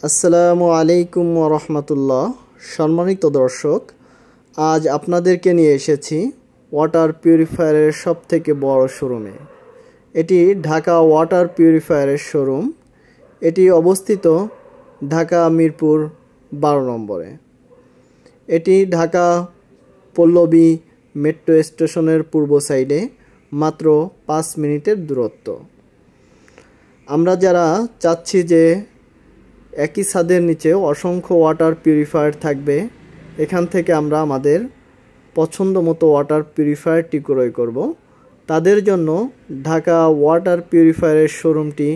আসসালামু আলাইকুম ওয়া রাহমাতুল্লাহ। সম্মানিত দর্শক, আজ আপনাদেরকে নিয়ে এসেছি ওয়াটার পিউরিফায়ারের সবথেকে বড় শোরুমে। এটি ঢাকা ওয়াটার পিউরিফায়ারের শোরুম। এটি অবস্থিত ঢাকা মিরপুর 12 নম্বরে। এটি ঢাকা পল্লবী মেট্রো স্টেশনের পূর্ব সাইডে, মাত্র 5 মিনিটের দূরত্ব। আমরা যারা চাচ্ছি যে একই ছাদের নিচে অসংখ্য ওয়াটার পিউরিফায়ার থাকবে, এখান থেকে আমরা আমাদের পছন্দ মতো ওয়াটার পিউরিফায়ারটি ক্রয় করব, তাদের জন্য ঢাকা ওয়াটার পিউরিফায়ারের শোরুমটি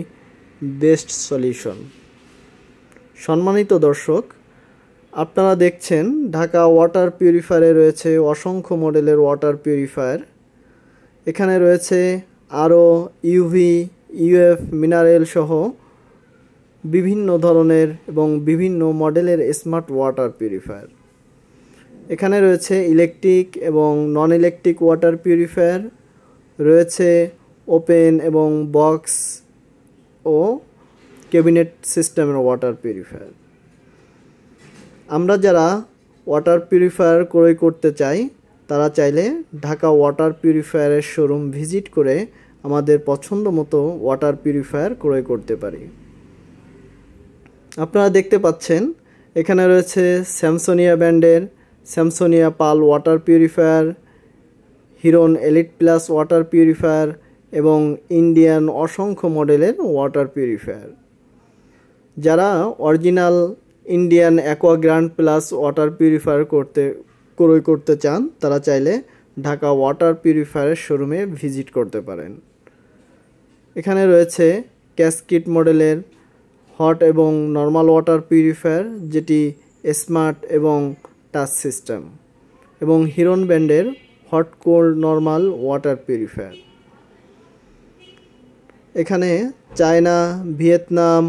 বেস্ট সলিউশন। সম্মানিত দর্শক, আপনারা দেখছেন ঢাকা ওয়াটার পিউরিফায়ারে রয়েছে অসংখ্য মডেলের ওয়াটার পিউরিফায়ার। এখানে রয়েছে আরও ইউভি, ইউএফ, মিনারেল সহ বিভিন্ন ধরনের এবং বিভিন্ন মডেলের স্মার্ট ওয়াটার পিউরিফায়ার। এখানে রয়েছে ইলেকট্রিক এবং নন ইলেকট্রিক ওয়াটার পিউরিফায়ার, রয়েছে ওপেন এবং বক্স ও ক্যাবিনেট সিস্টেমের ওয়াটার পিউরিফায়ার। আমরা যারা ওয়াটার পিউরিফায়ার ক্রয় করতে চাই, তারা চাইলে ঢাকা ওয়াটার পিউরিফায়ারের শোরুম ভিজিট করে আমাদের পছন্দ মতো ওয়াটার পিউরিফায়ার ক্রয় করতে পারি। আপনারা দেখতে পাচ্ছেন এখানে রয়েছে স্যামসোনিয়া ব্র্যান্ডের স্যামসোনিয়া পাল ওয়াটার পিউরিফায়ার, হিরন এলিট প্লাস ওয়াটার পিউরিফায়ার এবং ইন্ডিয়ান অসংখ্য মডেলের ওয়াটার পিউরিফায়ার। যারা original Indian aqua grand plus water purifier ক্রয় করতে চান, তারা চাইলে ঢাকা ওয়াটার পিউরিফায়ারের শোরুমে ভিজিট করতে পারেন। এখানে রয়েছে ক্যাসকিট মডেলের হট এবং নর্মাল ওয়াটার পিউরিফায়ার, যেটি স্মার্ট এবং টাচ সিস্টেম, এবং হিরন ব্র্যান্ডের hot cold normal water purifier. এখানে চায়না, ভিয়েতনাম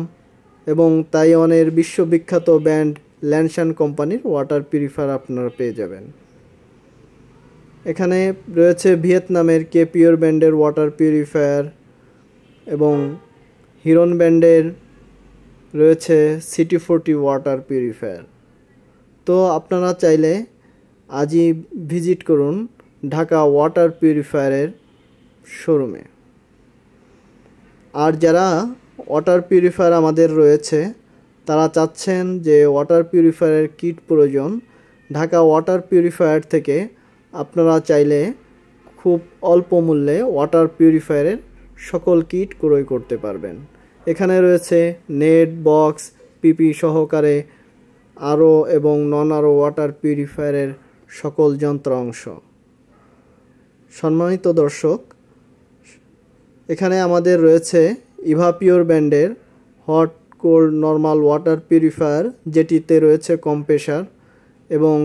এবং তাইওয়ানের বিশ্ববিখ্যাত ব্র্যান্ড ল্যানশান কোম্পানির ওয়াটার পিউরিফায়ার আপনারা পেয়ে যাবেন। এখানে রয়েছে ভিয়েতনামের কেপিওর ব্র্যান্ডের ওয়াটার পিউরিফায়ার এবং হিরন ব্র্যান্ডের রয়েছে সিটি40 ওয়াটার পিউরিফায়ার। তো আপনারা চাইলে আজই ভিজিট করুন ঢাকা ওয়াটার পিউরিফায়ারের শোরুমে। আর যারা ওয়াটার পিউরিফায়ার আমাদের রয়েছে, তারা চাচ্ছেন যে ওয়াটার পিউরিফায়ারের কিট প্রয়োজন, ঢাকা ওয়াটার পিউরিফায়ার থেকে আপনারা চাইলে খুব অল্প মূল্যে ওয়াটার পিউরিফায়ারের সকল কিট ক্রয় করতে পারবেন। এখানে রয়েছে নেট, বক্স, পিপি সহকারে আরও এবং নন আরও ওয়াটার পিউরিফায়ারের সকল যন্ত্রাংশ। সম্মানিত দর্শক, এখানে আমাদের রয়েছে ইভাপিওর ব্র্যান্ডের hot cold normal water purifier, যেটিতে রয়েছে কম্প্রেসার, এবং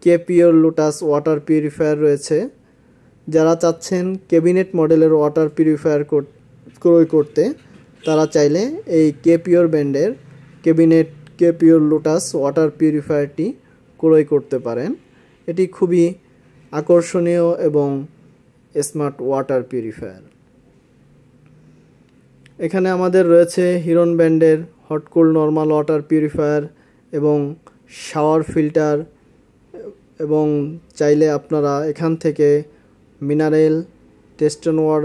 কেপিওর লোটাস ওয়াটার পিউরিফায়ার রয়েছে। যারা চাচ্ছেন ক্যাবিনেট মডেলের ওয়াটার পিউরিফায়ার ক্রয় করতে, তারা চাইলে এই কেপিওর ব্র্যান্ডের কেপিওর লোটাস ওয়াটার পিউরিফায়ারটি ক্রয় করতে পারেন। এটি খুবই আকর্ষণীয় এবং স্মার্ট ওয়াটার পিউরিফায়ার। এখানে আমাদের রয়েছে হিরন ব্র্যান্ডের hot cold normal water purifier এবং শাওয়ার ফিল্টার, এবং চাইলে আপনারা এখান থেকে মিনারেল, টেস্টন ওয়াটার